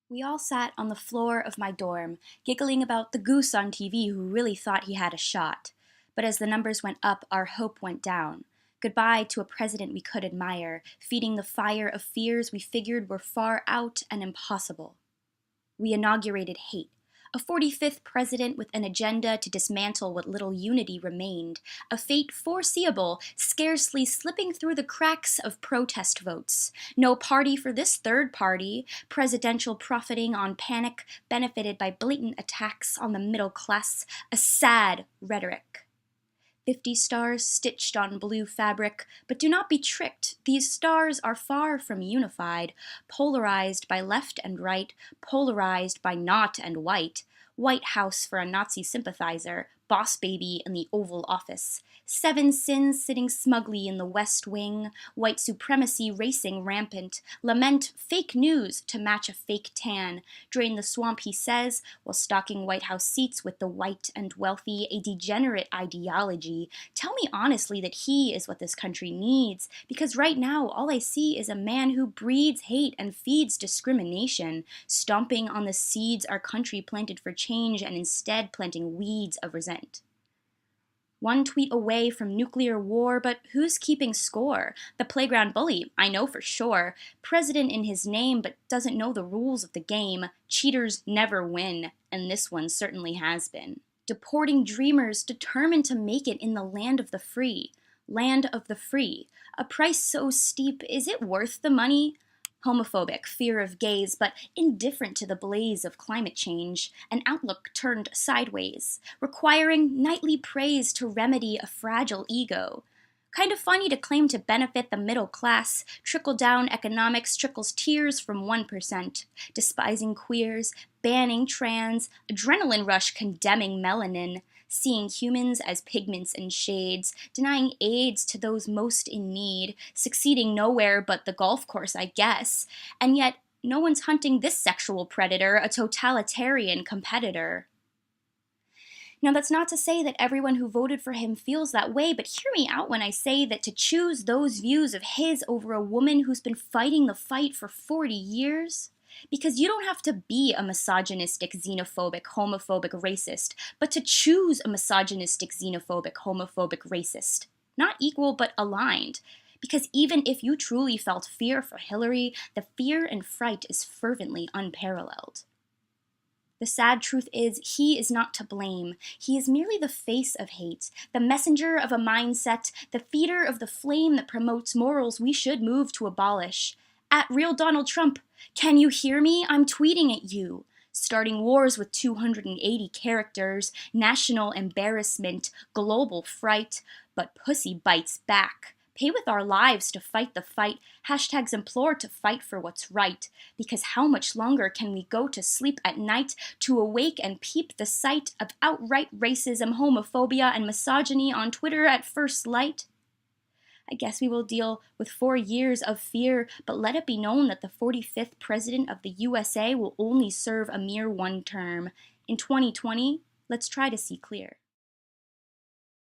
We all sat on the floor of my dorm, giggling about the goose on TV who really thought he had a shot. But as the numbers went up, our hope went down. Goodbye to a president we could admire, feeding the fire of fears we figured were far out and impossible. We inaugurated hate. A 45th president with an agenda to dismantle what little unity remained, a fate foreseeable, scarcely slipping through the cracks of protest votes. No party for this third party, presidential profiting on panic, benefited by blatant attacks on the middle class, a sad rhetoric. 50 stars stitched on blue fabric, but do not be tricked. These stars are far from unified, polarized by left and right, polarized by not and white. White House for a Nazi sympathizer, boss baby in the Oval Office. 7 sins sitting smugly in the West Wing, white supremacy racing rampant, lament fake news to match a fake tan, drain the swamp he says, while stalking White House seats with the white and wealthy, a degenerate ideology. Tell me honestly that he is what this country needs, because right now all I see is a man who breeds hate and feeds discrimination, stomping on the seeds our country planted for change and instead planting weeds of resent. One tweet away from nuclear war, but who's keeping score? The playground bully, I know for sure. President in his name, but doesn't know the rules of the game. Cheaters never win, and this one certainly has been. Deporting dreamers determined to make it in the land of the free. Land of the free. A price so steep, is it worth the money? Homophobic, fear of gays, but indifferent to the blaze of climate change, an outlook turned sideways, requiring nightly praise to remedy a fragile ego. Kind of funny to claim to benefit the middle class, trickle-down economics trickles tears from 1%, despising queers, banning trans, adrenaline rush condemning melanin, seeing humans as pigments and shades, denying AIDS to those most in need, succeeding nowhere but the golf course, I guess, and yet no one's hunting this sexual predator, a totalitarian competitor. Now, that's not to say that everyone who voted for him feels that way, but hear me out when I say that to choose those views of his over a woman who's been fighting the fight for 40 years, because you don't have to be a misogynistic, xenophobic, homophobic racist, but to choose a misogynistic, xenophobic, homophobic racist. Not equal, but aligned. Because even if you truly felt fear for Hillary, the fear and fright is fervently unparalleled. The sad truth is, he is not to blame. He is merely the face of hate, the messenger of a mindset, the feeder of the flame that promotes morals we should move to abolish. At Real Donald Trump, can you hear me? I'm tweeting at you. Starting wars with 280 characters, national embarrassment, global fright, but pussy bites back. Pay with our lives to fight the fight. Hashtags implore to fight for what's right. Because how much longer can we go to sleep at night to awake and peep the sight of outright racism, homophobia, and misogyny on Twitter at first light? I guess we will deal with 4 years of fear, but let it be known that the 45th President of the USA will only serve a mere one term. In 2020, let's try to see clear.